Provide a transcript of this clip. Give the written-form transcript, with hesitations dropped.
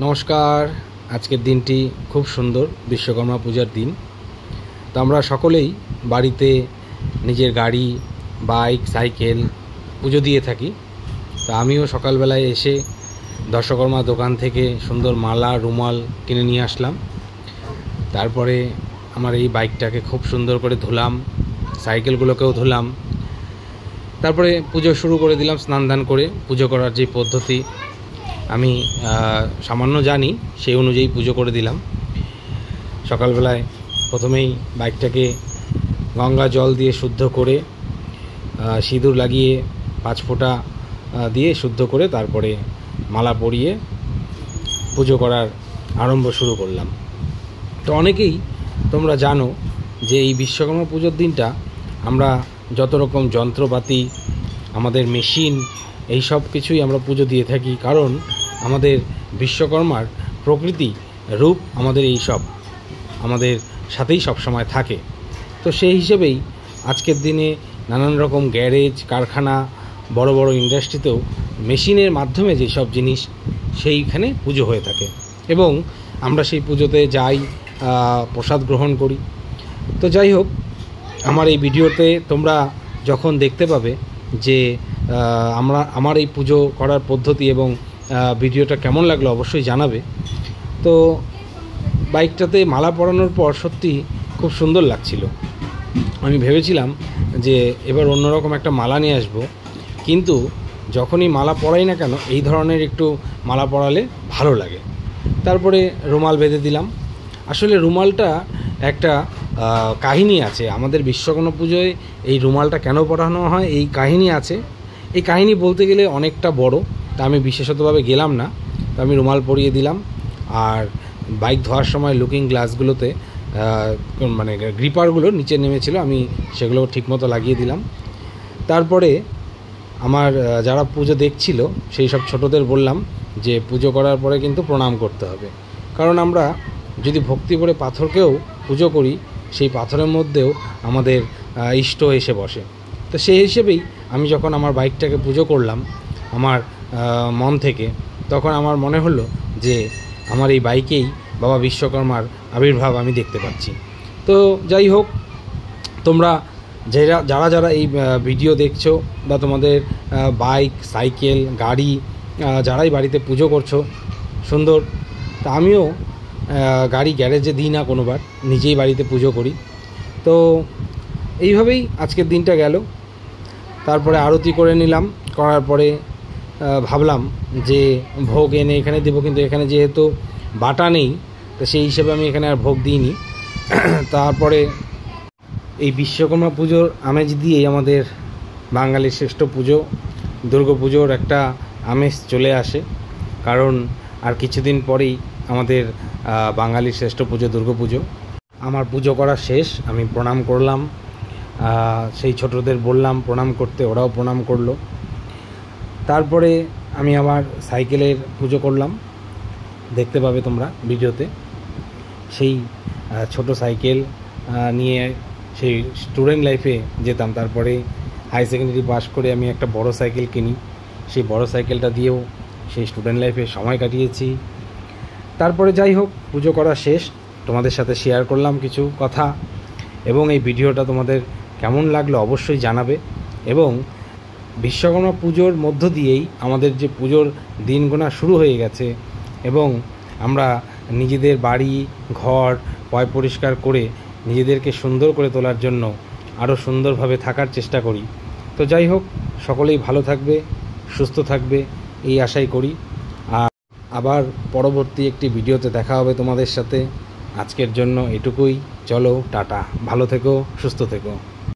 নমস্কার। আজকের দিনটি খুব সুন্দর, বিশ্বকর্মা পূজার দিন। তো আমরা সকলেই বাড়িতে নিজের গাড়ি, বাইক, সাইকেল পুজো দিয়ে থাকি। তো আমিও সকালবেলায় এসে দশকর্মা দোকান থেকে সুন্দর মালা, রুমাল কিনে নিয়ে আসলাম। তারপরে আমার এই বাইকটাকে খুব সুন্দর করে ধুলাম, সাইকেলগুলোকেও ধুলাম। তারপরে পুজো শুরু করে দিলাম। স্নান দান করে পুজো করার যে পদ্ধতি আমি সামান্য জানি, সেই অনুযায়ী পুজো করে দিলাম। সকালবেলায় প্রথমেই বাইকটাকে গঙ্গা জল দিয়ে শুদ্ধ করে, সিঁদুর লাগিয়ে 5 ফোঁটা দিয়ে শুদ্ধ করে তারপরে মালা পরিয়ে পুজো করার আরম্ভ শুরু করলাম। তো অনেকেই তোমরা জানো যে এই বিশ্বকর্মা পুজোর দিনটা আমরা যত রকম যন্ত্রপাতি, আমাদের মেশিন, এই সব কিছুই আমরা পুজো দিয়ে থাকি। কারণ আমাদের বিশ্বকর্মার প্রকৃতি রূপ আমাদের এই সব আমাদের সাথেই সবসময় থাকে। তো সেই হিসেবেই আজকের দিনে নানান রকম গ্যারেজ, কারখানা, বড় বড় ইন্ডাস্ট্রিতেও মেশিনের মাধ্যমে যেসব জিনিস সেইখানে পুজো হয়ে থাকে এবং আমরা সেই পুজোতে যাই, প্রসাদ গ্রহণ করি। তো যাই হোক, আমার এই ভিডিওতে তোমরা যখন দেখতে পাবে যে আমার এই পুজো করার পদ্ধতি এবং ভিডিওটা কেমন লাগলো অবশ্যই জানাবে। তো বাইকটাতে মালা পরানোর পর সত্যি খুব সুন্দর লাগছিল। আমি ভেবেছিলাম যে এবার অন্যরকম একটা মালা নিয়ে আসবো, কিন্তু যখনই মালা পরাই না কেন এই ধরনের একটু মালা পরালে ভালো লাগে। তারপরে রুমাল বেঁধে দিলাম। আসলে রুমালটা একটা কাহিনী আছে। আমাদের বিশ্বকর্মা পুজোয় এই রুমালটা কেন পরানো হয় এই কাহিনী আছে। এই কাহিনী বলতে গেলে অনেকটা বড়, তা আমি বিশেষতভাবে গেলাম না। তো আমি রুমাল পরিয়ে দিলাম। আর বাইক ধোয়ার সময় লুকিং গ্লাসগুলোতে মানে গ্রিপারগুলো নিচে নেমেছিল, আমি সেগুলো ঠিকমতো লাগিয়ে দিলাম। তারপরে আমার যারা পুজো দেখছিল সেই সব ছোটদের বললাম যে পুজো করার পরে কিন্তু প্রণাম করতে হবে। কারণ আমরা যদি ভক্তি করে পাথরকেও পুজো করি, সেই পাথরের মধ্যেও আমাদের ইষ্ট এসে বসে। তো সেই হিসেবেই আমি যখন আমার বাইকটাকে পুজো করলাম আমার মন থেকে, তখন আমার মনে হলো যে আমার এই বাইকেই বাবা বিশ্বকর্মার আবির্ভাব আমি দেখতে পাচ্ছি। তো যাই হোক, তোমরা যারা যারা এই ভিডিও দেখছো বা তোমাদের বাইক, সাইকেল, গাড়ি যারাই বাড়িতে পুজো করছো সুন্দর, তা আমিও গাড়ি গ্যারেজে দিই না কোনোবার, নিজেই বাড়িতে পুজো করি। তো এইভাবেই আজকের দিনটা গেল। তারপরে আরতি করে নিলাম। করার পরে ভাবলাম যে ভোগ এনে এখানে দেবো, কিন্তু এখানে যেহেতু বাটা নেই তো সেই হিসেবে আমি এখানে আর ভোগ দিইনি। তারপরে এই বিশ্বকর্মা পুজোর আমেজ দিয়েই আমাদের বাঙালির শ্রেষ্ঠ পুজো দুর্গা পুজোর একটা আমেজ চলে আসে। কারণ আর কিছুদিন পরেই আমাদের বাঙালির শ্রেষ্ঠ পুজো দুর্গা পুজো। আমার পুজো করা শেষ, আমি প্রণাম করলাম। সেই ছোটদের বললাম প্রণাম করতে, ওরাও প্রণাম করলো। তারপরে আমি আমার সাইকেলের পুজো করলাম, দেখতে পাবে তোমরা ভিডিওতে। সেই ছোট সাইকেল নিয়ে সেই স্টুডেন্ট লাইফে যেতাম। তারপরে হাই সেকেন্ডারি পাস করে আমি একটা বড় সাইকেল কিনি, সেই বড় সাইকেলটা দিয়েও সেই স্টুডেন্ট লাইফে সময় কাটিয়েছি। তারপরে যাই হোক, পুজো করা শেষ, তোমাদের সাথে শেয়ার করলাম কিছু কথা। এবং এই ভিডিওটা তোমাদের কেমন লাগলো অবশ্যই জানাবে। এবং বিশ্বকর্মা পুজোর মধ্য দিয়েই আমাদের যে পুজোর দিন গোনা শুরু হয়ে গেছে এবং আমরা নিজেদের বাড়ি ঘর পয় পরিষ্কার করে নিজেদেরকে সুন্দর করে তোলার জন্য আরও সুন্দরভাবে থাকার চেষ্টা করি। তো যাই হোক, সকলেই ভালো থাকবে, সুস্থ থাকবে এই আশাই করি। আর আবার পরবর্তী একটি ভিডিওতে দেখা হবে তোমাদের সাথে। আজকের জন্য এটুকুই। চলো, টাটা, ভালো থেকো, সুস্থ থেকো।